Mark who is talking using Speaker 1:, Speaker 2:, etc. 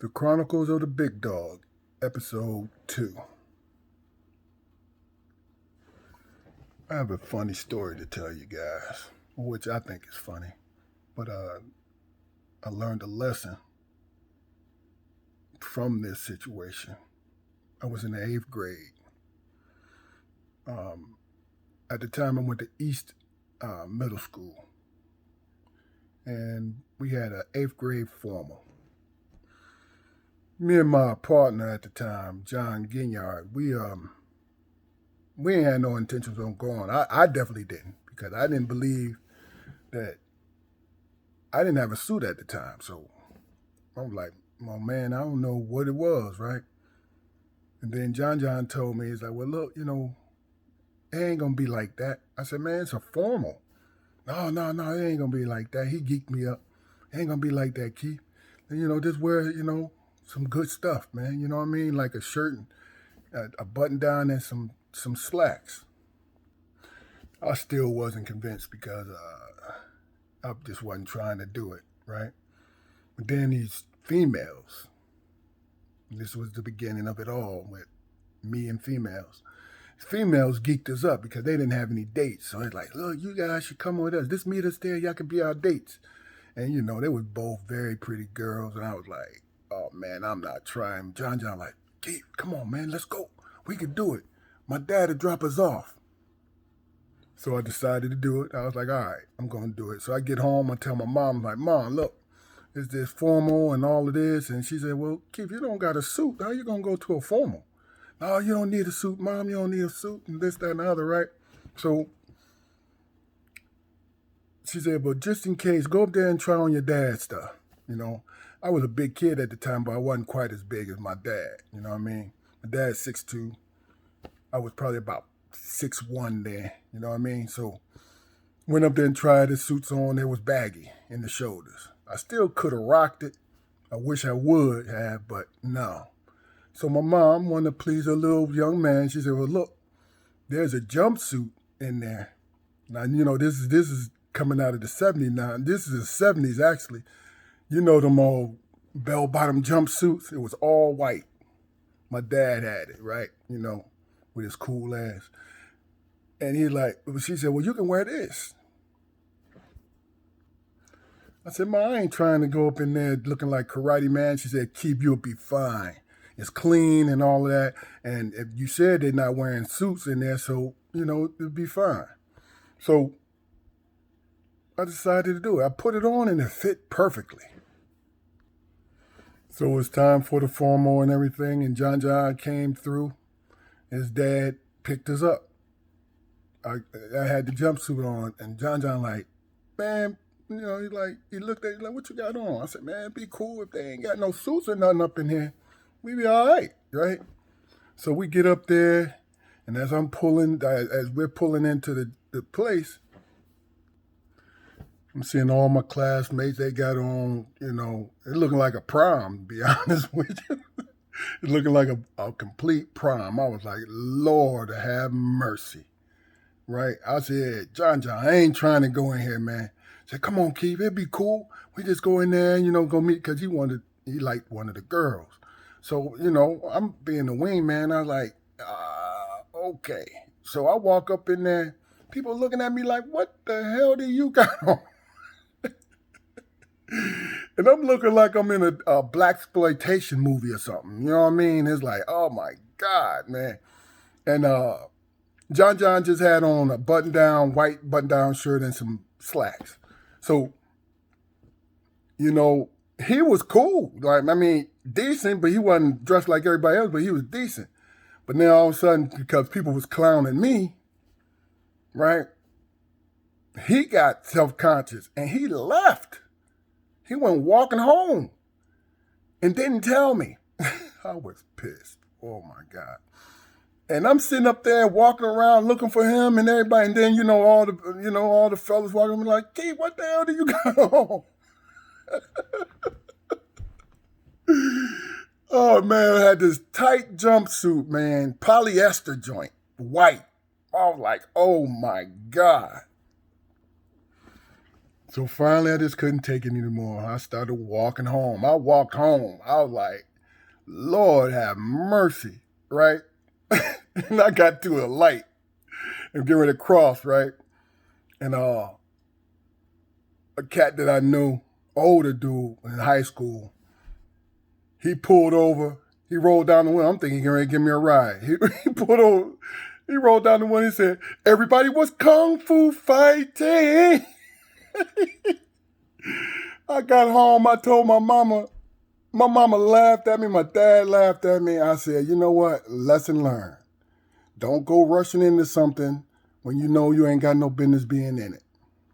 Speaker 1: The Chronicles of the Big Dog, ep.2. I have a funny story to tell you guys, which I think is funny, but I learned a lesson from this situation. I was in the 8th grade. At the time, I went to East Middle School, and we had an 8th grade formal. Me and my partner at the time, John Ginyard, we ain't had no intentions on going. I definitely didn't, because I didn't believe that I didn't have a suit at the time. So I was like, well, man, I don't know what it was, right? And then John told me, he's like, well, look, it ain't gonna be like that. I said, man, it's a formal. No, it ain't gonna be like that. He geeked me up. It ain't gonna be like that, Keith. And, just wear, some good stuff, man. You know what I mean? Like a shirt, and a button down, and some slacks. I still wasn't convinced because I just wasn't trying to do it, right? But then these females, this was the beginning of it all with me and females. Females geeked us up because they didn't have any dates. So it's like, look, you guys should come with us. Just meet us there. Y'all can be our dates. And, they were both very pretty girls. And I was like, oh, man, I'm not trying. John like, Keith, come on, man, let's go. We can do it. My dad would drop us off. So I decided to do it. I was like, all right, I'm going to do it. So I get home, I tell my mom, I'm like, Mom, look, is this formal and all of this? And she said, well, Keith, you don't got a suit. How you going to go to a formal? No, you don't need a suit, Mom. You don't need a suit and this, that, and the other, right? So she said, but just in case, go up there and try on your dad's stuff. I was a big kid at the time, but I wasn't quite as big as my dad. You know what I mean? My dad's 6'2". I was probably about 6'1" there. You know what I mean? So went up there and tried the suits on. It was baggy in the shoulders. I still could have rocked it. I wish I would have, but no. So my mom wanted to please a little young man. She said, well, look, there's a jumpsuit in there. Now, this is coming out of the 70s now. This is the 70s, actually. Them old bell-bottom jumpsuits? It was all white. My dad had it, right? With his cool ass. And she said, well, you can wear this. I said, Ma, I ain't trying to go up in there looking like Karate Man. She said, Keith, you'll be fine. It's clean and all of that. And if you said they're not wearing suits in there, so, it'll be fine. So I decided to do it. I put it on and it fit perfectly. So it was time for the formal and everything, and John came through. His dad picked us up. I had the jumpsuit on, and John like, man, he looked at me like, what you got on? I said, man, it'd be cool if they ain't got no suits or nothing up in here. We be all right? So we get up there, and as we're pulling into the place, I'm seeing all my classmates, they got on, it looking like a prom, to be honest with you. It looking like a complete prom. I was like, Lord have mercy, right? I said, John, I ain't trying to go in here, man. I said, come on, Keith, it'd be cool. We just go in there and, go meet, because he liked one of the girls. So, I'm being the wingman. I was like, okay. So I walk up in there. People looking at me like, what the hell do you got on? And I'm looking like I'm in a blaxploitation movie or something. You know what I mean? It's like, oh my God, man. And John just had on a white button-down shirt and some slacks. So, he was cool. Decent, but he wasn't dressed like everybody else, but he was decent. But then all of a sudden, because people was clowning me, right? He got self-conscious and he left. He went walking home and didn't tell me. I was pissed. Oh my God. And I'm sitting up there walking around looking for him and everybody. And then, all the fellas walking like, Keith, what the hell do you got on? Oh man, I had this tight jumpsuit, man, polyester joint, white. I was like, oh my God. So finally, I just couldn't take it anymore. I started walking home. I walked home. I was like, Lord have mercy, right? And I got to a light and getting ready to cross, right? And a cat that I knew, older dude in high school, he pulled over. He rolled down the window. I'm thinking he's ready to give me a ride. He pulled over. He rolled down the window. He said, "Everybody was kung fu fighting." I got home. I told my mama. My mama laughed at me. My dad laughed at me. I said, you know what? Lesson learned. Don't go rushing into something when you know you ain't got no business being in it.